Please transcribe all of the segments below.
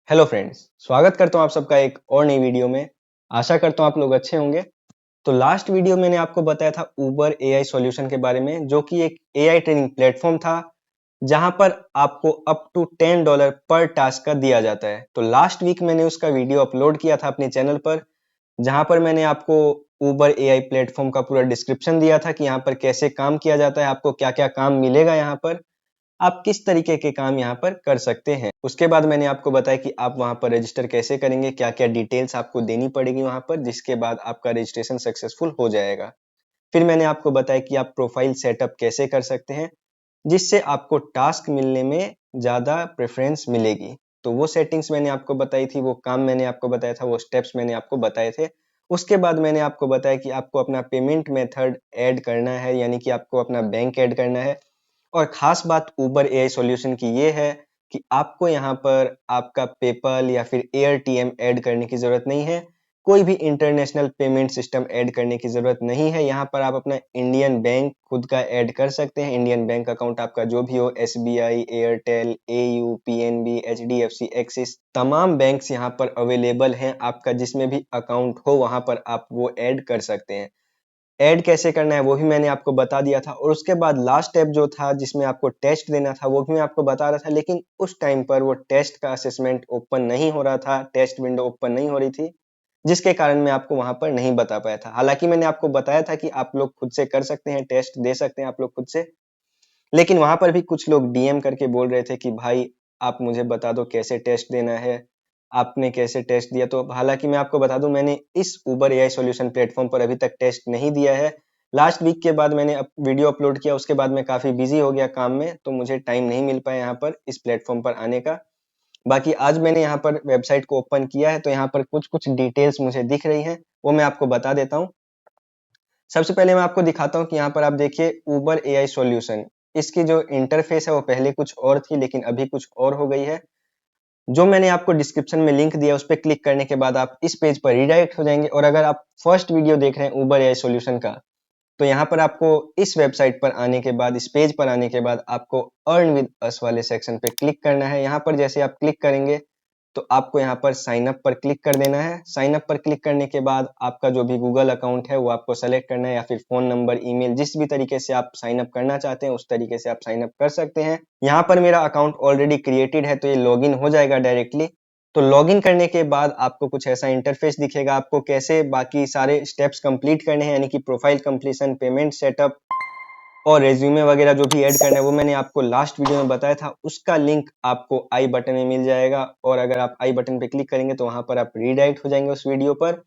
Hello friends, स्वागत करता हूँ आप सबका एक और नई वीडियो में। आशा करता हूँ आप लोग अच्छे होंगे। तो लास्ट वीडियो मैंने आपको बताया था उबर एआई सॉल्यूशन के बारे में, जो कि एक एआई ट्रेनिंग प्लेटफॉर्म था जहां पर आपको अप टू $10 पर टास्क का दिया जाता है। तो लास्ट वीक मैंने उसका वीडियो अपलोड किया था अपने चैनल पर, जहां पर मैंने आपको उबर एआई प्लेटफॉर्म का पूरा डिस्क्रिप्शन दिया था कि यहाँ पर कैसे काम किया जाता है, आपको क्या क्या काम मिलेगा, यहाँ पर आप किस तरीके के काम यहाँ पर कर सकते हैं। उसके बाद मैंने आपको बताया कि आप वहाँ पर रजिस्टर कैसे करेंगे, क्या-क्या डिटेल्स आपको देनी पड़ेगी वहाँ पर, जिसके बाद आपका रजिस्ट्रेशन सक्सेसफुल हो जाएगा। फिर मैंने आपको बताया कि आप प्रोफाइल सेटअप कैसे कर सकते हैं, जिससे आपको टास्क मिलने में ज़्यादा प्रेफ़रेंस मिलेगी। तो वो सेटिंग्स मैंने आपको बताई थी, वो काम मैंने आपको बताया था, वो स्टेप्स मैंने आपको बताए थे। उसके बाद मैंने आपको बताया कि आपको अपना पेमेंट मेथड ऐड करना है, यानी कि आपको अपना बैंक ऐड करना है। और खास बात उबर एआई सॉल्यूशन की ये है कि आपको यहाँ पर आपका पेपल या फिर एयरटीएम ऐड करने की ज़रूरत नहीं है। कोई भी इंटरनेशनल पेमेंट सिस्टम ऐड करने की ज़रूरत नहीं है। यहाँ पर आप अपना इंडियन बैंक खुद का ऐड कर सकते हैं। इंडियन बैंक अकाउंट आपका जो भी हो, SBI, Airtel, AU, PNB, HDFC, axis, तमाम बैंक्स यहाँ पर अवेलेबल हैं। आपका जिसमें भी अकाउंट हो वहाँ पर आप वो ऐड कर सकते हैं। ऐड कैसे करना है वो भी मैंने आपको बता दिया था। और उसके बाद लास्ट स्टेप जो था जिसमें आपको टेस्ट देना था वो भी मैं आपको बता रहा था, लेकिन उस टाइम पर वो टेस्ट का असेसमेंट ओपन नहीं हो रहा था, टेस्ट विंडो ओपन नहीं हो रही थी, जिसके कारण मैं आपको वहां पर नहीं बता पाया था। हालांकि मैंने आपको बताया था कि आप लोग खुद से कर सकते हैं, टेस्ट दे सकते हैं आप लोग खुद से, लेकिन वहां पर भी कुछ लोग डीएम करके बोल रहे थे कि भाई आप मुझे बता दो कैसे टेस्ट देना है, आपने कैसे टेस्ट दिया। तो हालांकि मैं आपको बता दूं, मैंने इस उबर एआई सॉल्यूशन प्लेटफॉर्म पर अभी तक टेस्ट नहीं दिया है। लास्ट वीक के बाद मैंने वीडियो अपलोड किया, उसके बाद मैं काफी बिजी हो गया काम में, तो मुझे टाइम नहीं मिल पाया यहाँ पर इस प्लेटफॉर्म पर आने का। बाकी आज मैंने यहाँ पर वेबसाइट को ओपन किया है, तो यहाँ पर कुछ कुछ डिटेल्स मुझे दिख रही हैं, वो मैं आपको बता देता हूँ। सबसे पहले मैं आपको दिखाता हूँ कि यहाँ पर आप देखिए उबर एआई सॉल्यूशन, इसकी जो इंटरफेस है वो पहले कुछ और थी लेकिन अभी कुछ और हो गई है। जो मैंने आपको डिस्क्रिप्शन में लिंक दिया उस पर क्लिक करने के बाद आप इस पेज पर रीडायरेक्ट हो जाएंगे। और अगर आप फर्स्ट वीडियो देख रहे हैं उबर एआई सॉल्यूशन का, तो यहाँ पर आपको इस वेबसाइट पर आने के बाद, इस पेज पर आने के बाद आपको अर्न विद अस वाले सेक्शन पे क्लिक करना है। यहाँ पर जैसे आप क्लिक करेंगे तो आपको यहाँ पर साइन अप पर क्लिक कर देना है। साइन अप पर क्लिक करने के बाद आपका जो भी गूगल अकाउंट है वो आपको सेलेक्ट करना है, या फिर फोन नंबर, ईमेल, जिस भी तरीके से आप साइन अप करना चाहते हैं उस तरीके से आप साइन अप कर सकते हैं। यहाँ पर मेरा अकाउंट ऑलरेडी क्रिएटेड है तो ये लॉगिन हो जाएगा डायरेक्टली। तो लॉगिन करने के बाद आपको कुछ ऐसा इंटरफेस दिखेगा। आपको कैसे बाकी सारे स्टेप्स कंप्लीट करने हैं, यानी कि प्रोफाइल कंप्लीशन, पेमेंट सेटअप और रेज्यूमे वगैरह जो भी ऐड करना है, वो मैंने आपको लास्ट वीडियो में बताया था। उसका लिंक आपको आई बटन में मिल जाएगा, और अगर आप आई बटन पे क्लिक करेंगे तो वहां पर आप रीडायरेक्ट हो जाएंगे उस वीडियो पर।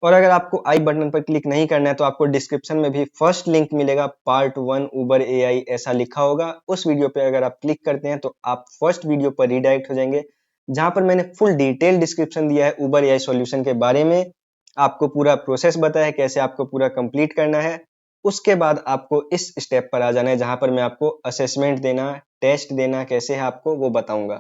और अगर आपको आई बटन पर क्लिक नहीं करना है तो आपको डिस्क्रिप्शन में भी फर्स्ट लिंक मिलेगा, पार्ट 1 उबर एआई ऐसा लिखा होगा। उस वीडियो पे अगर आप क्लिक करते हैं तो आप फर्स्ट वीडियो पर रीडायरेक्ट हो जाएंगे, जहां पर मैंने फुल डिटेल डिस्क्रिप्शन दिया है उबर एआई सॉल्यूशन के बारे में। आपको पूरा प्रोसेस बताया है कैसे आपको पूरा कंप्लीट करना है। उसके बाद आपको इस स्टेप पर आ जाना है, जहां पर मैं आपको असेसमेंट देना, टेस्ट देना कैसे है आपको वो बताऊंगा।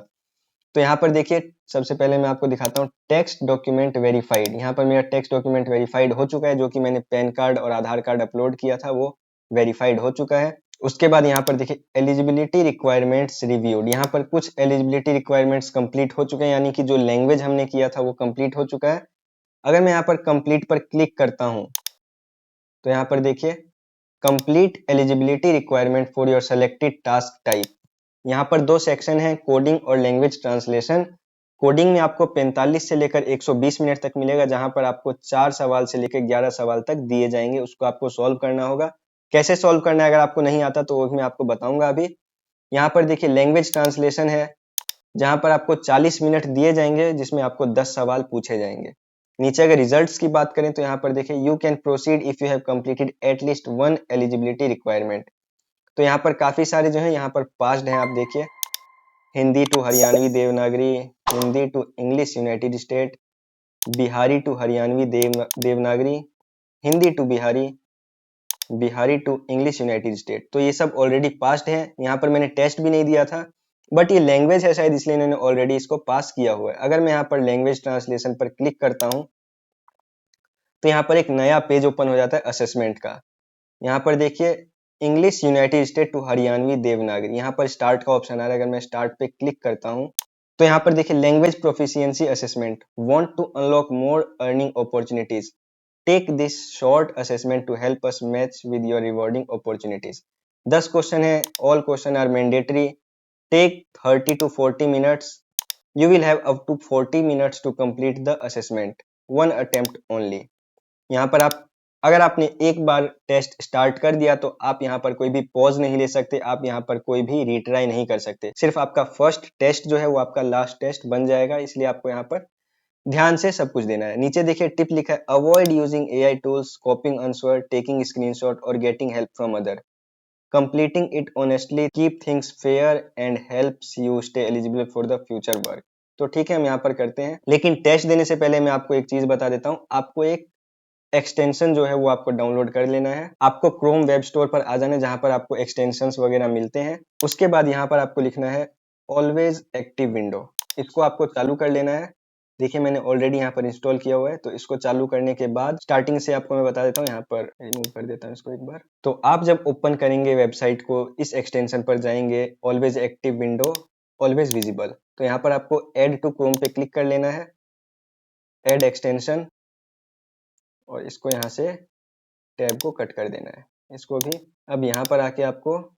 तो यहाँ पर देखिए, सबसे पहले मैं आपको दिखाता हूँ टेक्स्ट डॉक्यूमेंट वेरीफाइड। यहाँ पर मेरा टेक्स्ट डॉक्यूमेंट वेरीफाइड हो चुका है, जो कि मैंने पैन कार्ड और आधार कार्ड अपलोड किया था वो वेरीफाइड हो चुका है। उसके बाद यहाँ पर देखिए एलिजिबिलिटी रिक्वायरमेंट्स रिव्यूड, यहाँ पर कुछ एलिजिबिलिटी रिक्वायरमेंट्स कंप्लीट हो चुके हैं, यानी कि जो लैंग्वेज हमने किया था वो कंप्लीट हो चुका है। अगर मैं यहाँ पर कंप्लीट पर क्लिक करता हूँ तो यहाँ पर देखिए complete eligibility requirement for your selected task type. यहाँ पर दो सेक्शन है, कोडिंग और लैंग्वेज ट्रांसलेशन। कोडिंग में आपको 45 से लेकर 120 मिनट तक मिलेगा, जहां पर आपको 4 सवाल से लेकर 11 सवाल तक दिए जाएंगे, उसको आपको सॉल्व करना होगा। कैसे सॉल्व करना है अगर आपको नहीं आता तो वो भी मैं आपको बताऊंगा अभी। यहाँ पर देखिए लैंग्वेज ट्रांसलेशन है, जहां पर आपको 40 मिनट दिए जाएंगे, जिसमें आपको 10 सवाल पूछे जाएंगे। नीचे अगर रिजल्ट्स की बात करें तो यहाँ पर देखिए you can proceed if you have completed at least 1 eligibility requirement. तो यहाँ पर काफी सारे जो है यहाँ पर पास्ड हैं, आप देखिए Hindi to Haryanvi Devanagari, Hindi to English United State, Bihari to Haryanvi Devanagari, Hindi to Bihari, Bihari to English United State. तो ये सब ऑलरेडी पास्ड है। यहाँ पर मैंने टेस्ट भी नहीं दिया था, बट ये लैंग्वेज है शायद, इसलिए इन्होंने ऑलरेडी इसको पास किया हुआ है। अगर मैं यहाँ पर लैंग्वेज ट्रांसलेशन पर क्लिक करता हूँ तो यहाँ पर एक नया पेज ओपन हो जाता है असेसमेंट का। यहाँ पर देखिए English United State to Haryanvi Devanagari, यहाँ पर स्टार्ट का ऑप्शन आ रहा है। अगर मैं स्टार्ट पे क्लिक करता हूँ तो यहाँ पर देखिए language proficiency assessment, want to unlock more earning opportunities, take this short assessment to help us match with your rewarding opportunities. 10 question है, all question are mandatory, take 30 to 40 minutes, you will have up to 40 minutes to complete the assessment, one attempt only। यहाँ पर आप अगर आपने एक बार test start कर दिया तो आप यहाँ पर कोई भी पॉज नहीं ले सकते, आप यहाँ पर कोई भी रिट्राई नहीं कर सकते, सिर्फ आपका फर्स्ट टेस्ट जो है वो आपका लास्ट टेस्ट बन जाएगा, इसलिए आपको यहाँ पर ध्यान से सब कुछ देना है। नीचे देखिए टिप लिखा है, avoid using AI tools, copying answer, taking screenshot और getting help from other, completing it honestly keep things fair and helps you stay eligible for the future work। तो ठीक है, हम यहाँ पर करते हैं, लेकिन टेस्ट देने से पहले मैं आपको एक चीज बता देता हूँ, आपको एक एक्सटेंशन जो है वो आपको डाउनलोड कर लेना है। आपको क्रोम वेब स्टोर पर आ जाना है जहां पर आपको एक्सटेंशंस वगैरह मिलते हैं। उसके बाद यहाँ पर आपको लिखना है ऑलवेज एक्टिव विंडो, इसको आपको चालू कर लेना है। देखिए मैंने ऑलरेडी यहाँ पर इंस्टॉल किया हुआ है, तो इसको चालू करने के बाद स्टार्टिंग से आपको मैं बता देता हूँ, यहाँ पर रिमूव कर देता हूँ इसको एक बार। तो आप जब ओपन करेंगे वेबसाइट को, इस एक्सटेंशन पर जाएंगे, always active window, always visible, तो यहाँ पर आपको एड टू क्रोम पे क्लिक कर लेना है, एड एक्सटेंशन, और इसको यहाँ से टैब को कट कर देना है, इसको भी। अब यहाँ पर आके आपको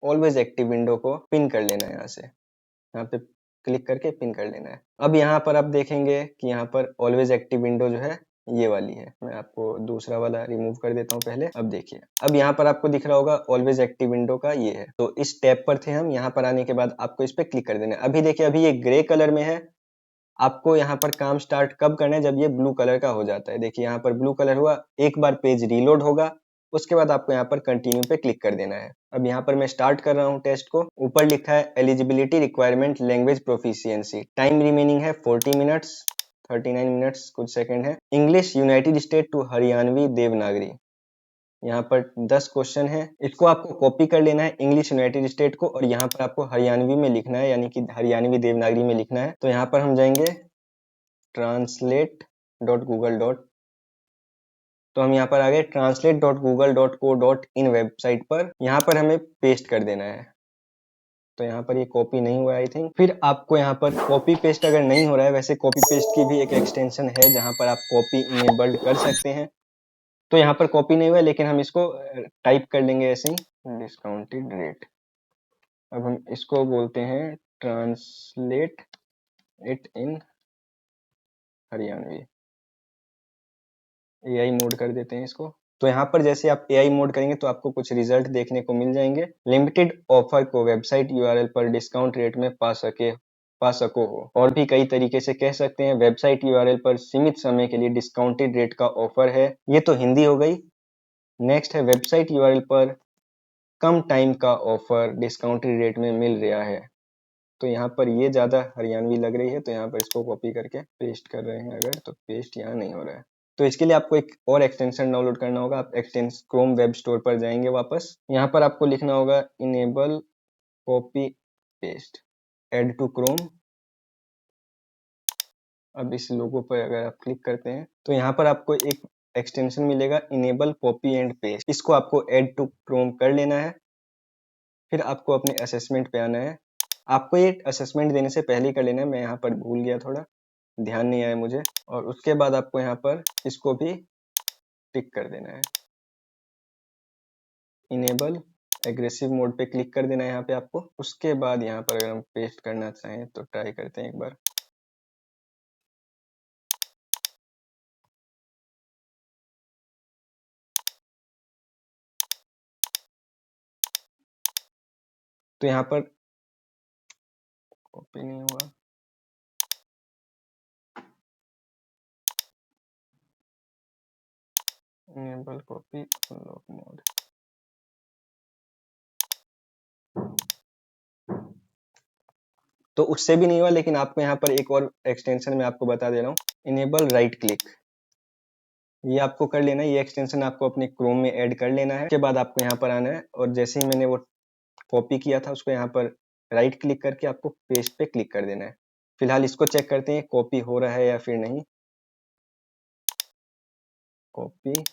ऑलवेज एक्टिव विंडो को पिन कर लेना है, यहाँ से यहाँ पे क्लिक करके पिन कर लेना है। अब यहाँ पर आप देखेंगे कि यहाँ पर ऑलवेज एक्टिव विंडो जो है ये वाली है, मैं आपको दूसरा वाला रिमूव कर देता हूँ पहले। अब देखिए, अब यहाँ पर आपको दिख रहा होगा ऑलवेज एक्टिव विंडो का ये है, तो इस टैब पर थे हम, यहाँ पर आने के बाद आपको इस पर क्लिक कर देना है। अभी देखिए, अभी ये ग्रे कलर में है, आपको यहाँ पर काम स्टार्ट कब करना है, जब ये ब्लू कलर का हो जाता है। देखिए यहाँ पर ब्लू कलर हुआ, एक बार पेज रीलोड होगा, उसके बाद आपको यहाँ पर कंटिन्यू पे क्लिक कर देना है। अब यहाँ पर मैं स्टार्ट कर रहा हूँ टेस्ट को। ऊपर लिखा है eligibility requirement language proficiency, time remaining है 40 मिनट्स, 39 मिनट्स कुछ सेकंड है। English United State to Haryanvi Devanagari, यहाँ पर 10 क्वेश्चन है, इसको आपको कॉपी कर लेना है इंग्लिश यूनाइटेड स्टेट को, और यहाँ पर आपको हरियाणवी में लिखना है, यानी कि हरियाणवी देवनागरी में लिखना है। तो यहाँ पर हम जाएंगे translate.google. तो हम यहाँ पर आ गए translate.google.co.in वेबसाइट पर, यहाँ पर हमें पेस्ट कर देना है। तो यहाँ पर ये कॉपी नहीं हुआ आई थिंक। फिर आपको यहाँ पर कॉपी पेस्ट अगर नहीं हो रहा है, वैसे कॉपी पेस्ट की भी एक एक्सटेंशन है जहाँ पर आप कॉपी इनेबल्ड कर सकते हैं। तो यहाँ पर कॉपी नहीं हुआ, लेकिन हम इसको टाइप कर लेंगे ऐसे ही, डिस्काउंटेड रेट। अब हम इसको बोलते हैं translate it in Haryanvi, AI mode कर देते हैं इसको। तो यहाँ पर जैसे आप एआई मोड करेंगे तो आपको कुछ रिजल्ट देखने को मिल जाएंगे। लिमिटेड ऑफर को वेबसाइट यूआरएल पर डिस्काउंट रेट में पा सको हो, और भी कई तरीके से कह सकते हैं। वेबसाइट यूआरएल पर सीमित समय के लिए डिस्काउंटेड रेट का ऑफर है, ये तो हिंदी हो गई। नेक्स्ट है वेबसाइट यूआरएल पर कम टाइम का ऑफर डिस्काउंटेड रेट में मिल रहा है। तो यहाँ पर ये ज्यादा हरियाणवी लग रही है, तो यहाँ पर इसको कॉपी करके पेस्ट कर रहे हैं अगर, तो पेस्ट यहाँ नहीं हो रहा है। तो इसके लिए आपको एक और एक्सटेंशन डाउनलोड करना होगा। आप क्रोम वेब स्टोर पर जाएंगे वापस, यहाँ पर आपको लिखना होगा enable copy paste add to Chrome. अब इस लोगो पर अगर आप क्लिक करते हैं तो यहाँ पर आपको एक एक्सटेंशन मिलेगा इनेबल कॉपी एंड पेस्ट, इसको आपको एड टू क्रोम कर लेना है। फिर आपको अपने असेसमेंट पे आना है। आपको ये असेसमेंट देने से पहले ही कर लेना है, मैं यहाँ पर भूल गया, थोड़ा ध्यान नहीं आया मुझे। और उसके बाद आपको यहाँ पर इसको भी टिक कर देना है, इनेबल एग्रेसिव मोड पे क्लिक कर देना है यहाँ पे आपको। उसके बाद यहाँ पर अगर हम पेस्ट करना चाहें तो ट्राई करते हैं एक बार। तो यहाँ पर कॉपी नहीं हुआ, इनेबल कॉपी अनलॉक मोड। तो उससे भी नहीं हुआ, लेकिन आपको यहाँ पर एक और एक्सटेंशन मैं आपको बता दे रहा हूँ, इनेबल राइट क्लिक, ये आपको कर लेना है। ये एक्सटेंशन आपको अपने क्रोम में ऐड कर लेना है। उसके बाद आपको यहाँ पर आना है, और जैसे ही मैंने वो कॉपी किया था उसको यहाँ पर राइट क्लिक करके आपको पेस्ट पे क्लिक कर देना है। फिलहाल इसको चेक करते हैं कॉपी हो रहा है या फिर नहीं। कॉपी,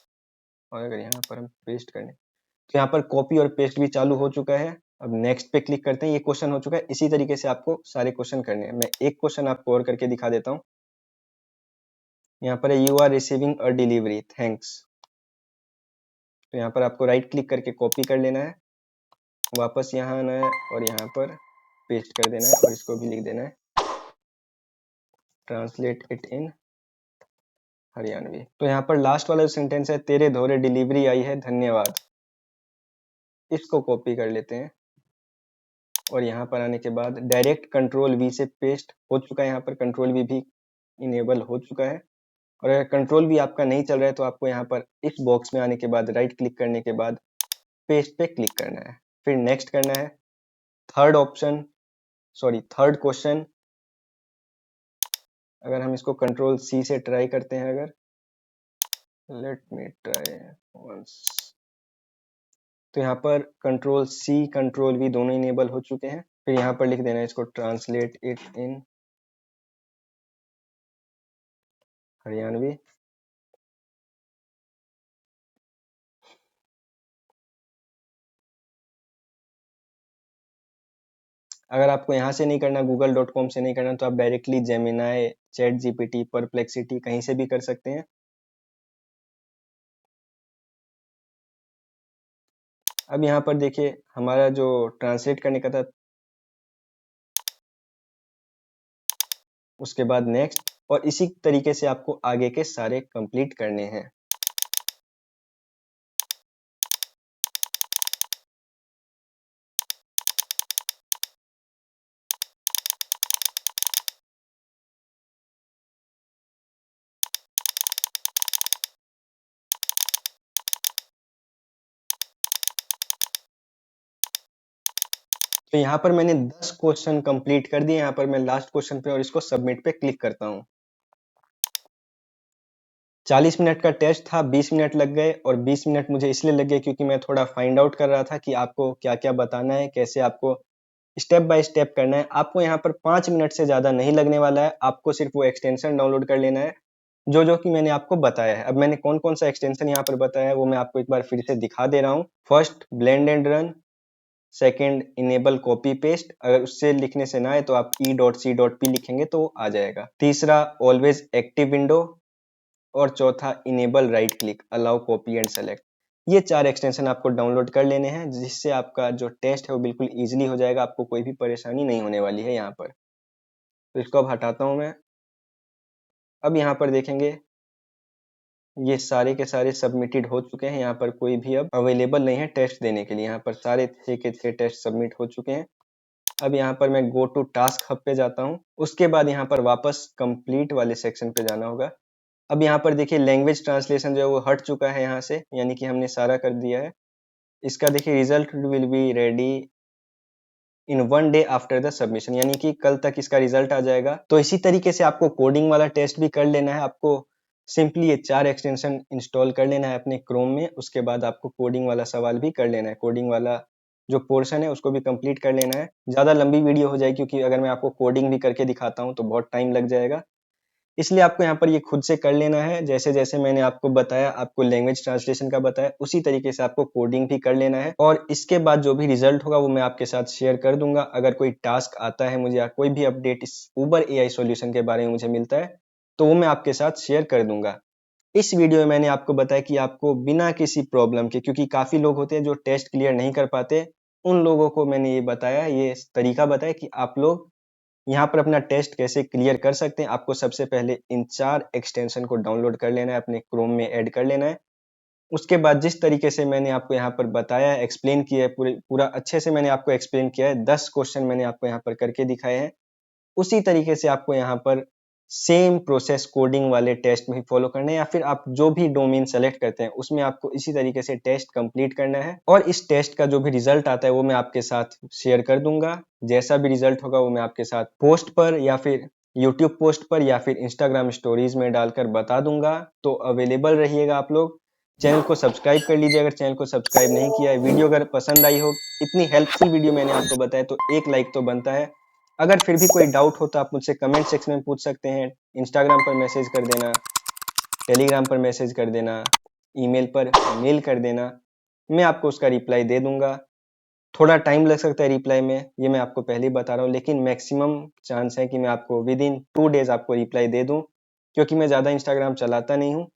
और अगर यहाँ पर हम पेस्ट करें तो यहाँ पर कॉपी और पेस्ट भी चालू हो चुका है। अब नेक्स्ट पे क्लिक करते हैं। ये क्वेश्चन हो चुका है। इसी तरीके से आपको सारे क्वेश्चन करने हैं। मैं एक क्वेश्चन आपको और करके दिखा देता हूँ। यहाँ पर you are receiving a delivery, thanks. तो यहाँ पर आपको राइट क्लिक करके कॉपी कर लेना है, वापस यहाँ आना है और यहाँ पर पेस्ट कर देना है और इसको भी लिख देना है ट्रांसलेट इट इन हरियाणवी। तो यहाँ पर लास्ट वाला जो सेंटेंस है, तेरे धोरे डिलीवरी आई है धन्यवाद, इसको कॉपी कर लेते हैं और यहाँ पर आने के बाद डायरेक्ट कंट्रोल वी से पेस्ट हो चुका है। यहाँ पर कंट्रोल वी भी इनेबल हो चुका है। और अगर कंट्रोल वी आपका नहीं चल रहा है तो आपको यहाँ पर इस बॉक्स में आने के बाद राइट क्लिक करने के बाद पेस्ट पे क्लिक करना है, फिर नेक्स्ट करना है। थर्ड क्वेश्चन, अगर हम इसको कंट्रोल सी से ट्राई करते हैं, अगर लेट मी ट्राई वंस, तो यहाँ पर कंट्रोल सी कंट्रोल वी दोनों इनेबल हो चुके हैं। फिर यहाँ पर लिख देना है इसको ट्रांसलेट इट इन हरियाणवी। अगर आपको यहाँ से नहीं करना, google.com से नहीं करना, तो आप directly Gemini, chat GPT, perplexity कहीं से भी कर सकते हैं। अब यहाँ पर देखिए हमारा जो ट्रांसलेट करने का था, उसके बाद नेक्स्ट, और इसी तरीके से आपको आगे के सारे कंप्लीट करने हैं। तो यहाँ पर मैंने 10 क्वेश्चन कंप्लीट कर दिए। यहाँ पर मैं लास्ट क्वेश्चन पे और इसको सबमिट पे क्लिक करता हूँ। 40 मिनट का टेस्ट था, 20 मिनट लग गए, और 20 मिनट मुझे इसलिए लग गए क्योंकि मैं थोड़ा फाइंड आउट कर रहा था कि आपको क्या क्या बताना है, कैसे आपको स्टेप बाय स्टेप करना है। आपको यहाँ पर 5 मिनट से ज्यादा नहीं लगने वाला है। आपको सिर्फ वो एक्सटेंशन डाउनलोड कर लेना है जो जो कि मैंने आपको बताया है। अब मैंने कौन कौन सा एक्सटेंशन यहाँ पर बताया है वो मैं आपको एक बार फिर से दिखा दे रहा हूँ। First blend and run, second enable copy paste, अगर उससे लिखने से ना आए तो आप e.c.p लिखेंगे तो आ जाएगा। तीसरा ऑलवेज एक्टिव विंडो, और चौथा enable right click allow copy and select. ये 4 एक्सटेंशन आपको डाउनलोड कर लेने हैं, जिससे आपका जो टेस्ट है वो बिल्कुल इजीली हो जाएगा। आपको कोई भी परेशानी नहीं होने वाली है यहाँ पर। तो इसको अब हटाता हूँ मैं। अब यहाँ पर देखेंगे ये सारे के सारे सबमिटेड हो चुके हैं। यहाँ पर कोई भी अब अवेलेबल नहीं है टेस्ट देने के लिए। यहाँ पर सारे 6 के 6 टेस्ट सबमिट हो चुके हैं। अब यहाँ पर मैं गो टू टास्क हब पे जाता हूँ। उसके बाद यहाँ पर वापस कंप्लीट वाले सेक्शन पे जाना होगा। अब यहाँ पर देखिए लैंग्वेज ट्रांसलेशन जो है वो हट चुका है यहाँ से, यानी कि हमने सारा कर दिया है। इसका देखिए result will be ready in 1 day after the submission, यानी कि कल तक इसका रिजल्ट आ जाएगा। तो इसी तरीके से आपको कोडिंग वाला टेस्ट भी कर लेना है। आपको सिंपली ये 4 एक्सटेंशन इंस्टॉल कर लेना है अपने क्रोम में। उसके बाद आपको कोडिंग वाला सवाल भी कर लेना है। कोडिंग वाला जो पोर्शन है उसको भी कंप्लीट कर लेना है। ज्यादा लंबी वीडियो हो जाएगी क्योंकि अगर मैं आपको कोडिंग भी करके दिखाता हूँ तो बहुत टाइम लग जाएगा। इसलिए आपको यहाँ पर ये खुद से कर लेना है। जैसे जैसे मैंने आपको बताया, आपको लैंग्वेज ट्रांसलेशन का बताया, उसी तरीके से आपको कोडिंग भी कर लेना है। और इसके बाद जो भी रिजल्ट होगा वो मैं आपके साथ शेयर कर दूंगा। अगर कोई टास्क आता है मुझे या कोई भी अपडेट इस उबर एआई सॉल्यूशन के बारे में मुझे मिलता है तो वो मैं आपके साथ शेयर कर दूंगा। इस वीडियो में मैंने आपको बताया कि आपको बिना किसी प्रॉब्लम के, क्योंकि काफी लोग होते हैं जो टेस्ट क्लियर नहीं कर पाते, उन लोगों को मैंने ये बताया, ये तरीका बताया कि आप लोग यहाँ पर अपना टेस्ट कैसे क्लियर कर सकते हैं। आपको सबसे पहले इन 4 एक्सटेंशन को डाउनलोड कर लेना है, अपने क्रोम में ऐड कर लेना है। उसके बाद जिस तरीके से मैंने आपको यहाँ पर बताया है, एक्सप्लेन किया है, पूरा अच्छे से मैंने आपको एक्सप्लेन किया है, 10 क्वेश्चन मैंने आपको यहाँ पर करके दिखाए हैं, उसी तरीके से आपको यहाँ पर सेम प्रोसेस कोडिंग वाले टेस्ट में ही फॉलो करना है, या फिर आप जो भी डोमेन सेलेक्ट करते हैं उसमें आपको इसी तरीके से टेस्ट कंप्लीट करना है। और इस टेस्ट का जो भी रिजल्ट आता है वो मैं आपके साथ शेयर कर दूंगा। जैसा भी रिजल्ट होगा वो मैं आपके साथ पोस्ट पर या फिर यूट्यूब पोस्ट पर या फिर इंस्टाग्राम स्टोरीज में डालकर बता दूंगा। तो अवेलेबल रहिएगा आप लोग। चैनल को सब्सक्राइब कर लीजिए अगर चैनल को सब्सक्राइब नहीं किया है। वीडियो अगर पसंद आई हो, इतनी हेल्पफुल वीडियो मैंने आपको बताया, तो एक लाइक तो बनता है। अगर फिर भी कोई डाउट हो तो आप मुझसे कमेंट सेक्शन में पूछ सकते हैं। इंस्टाग्राम पर मैसेज कर देना, टेलीग्राम पर मैसेज कर देना, ईमेल पर मेल कर देना, मैं आपको उसका रिप्लाई दे दूंगा। थोड़ा टाइम लग सकता है रिप्लाई में, ये मैं आपको पहले ही बता रहा हूँ, लेकिन मैक्सिमम चांस है कि मैं आपको विद इन 2 डेज आपको रिप्लाई दे दूं, क्योंकि मैं ज़्यादा इंस्टाग्राम चलाता नहीं हूँ।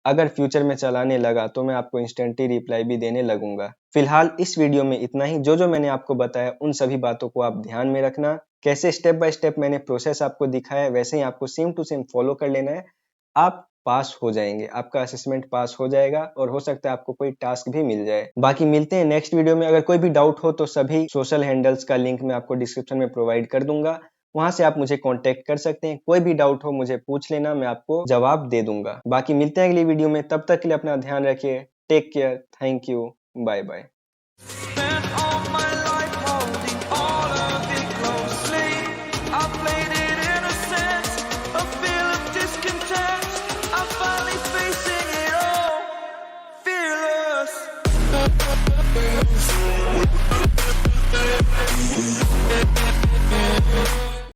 अगर फ्यूचर में चलाने लगा तो मैं आपको इंस्टेंटली रिप्लाई भी देने लगूंगा। फिलहाल इस वीडियो में इतना ही। जो मैंने आपको बताया उन सभी बातों को आप ध्यान में रखना। कैसे स्टेप बाय स्टेप मैंने प्रोसेस आपको दिखाया है वैसे ही आपको सेम टू सेम फॉलो कर लेना है। आप पास हो जाएंगे, आपका असेसमेंट पास हो जाएगा और हो सकता है आपको कोई टास्क भी मिल जाए। बाकी मिलते हैं नेक्स्ट वीडियो में। अगर कोई भी डाउट हो तो सभी सोशल हैंडल्स का लिंक मैं आपको डिस्क्रिप्शन में प्रोवाइड कर दूंगा, वहां से आप मुझे कांटेक्ट कर सकते हैं। कोई भी डाउट हो मुझे पूछ लेना, मैं आपको जवाब दे दूंगा। बाकी मिलते हैं अगली वीडियो में, तब तक के लिए अपना ध्यान रखिए। Take care, thank you, bye bye.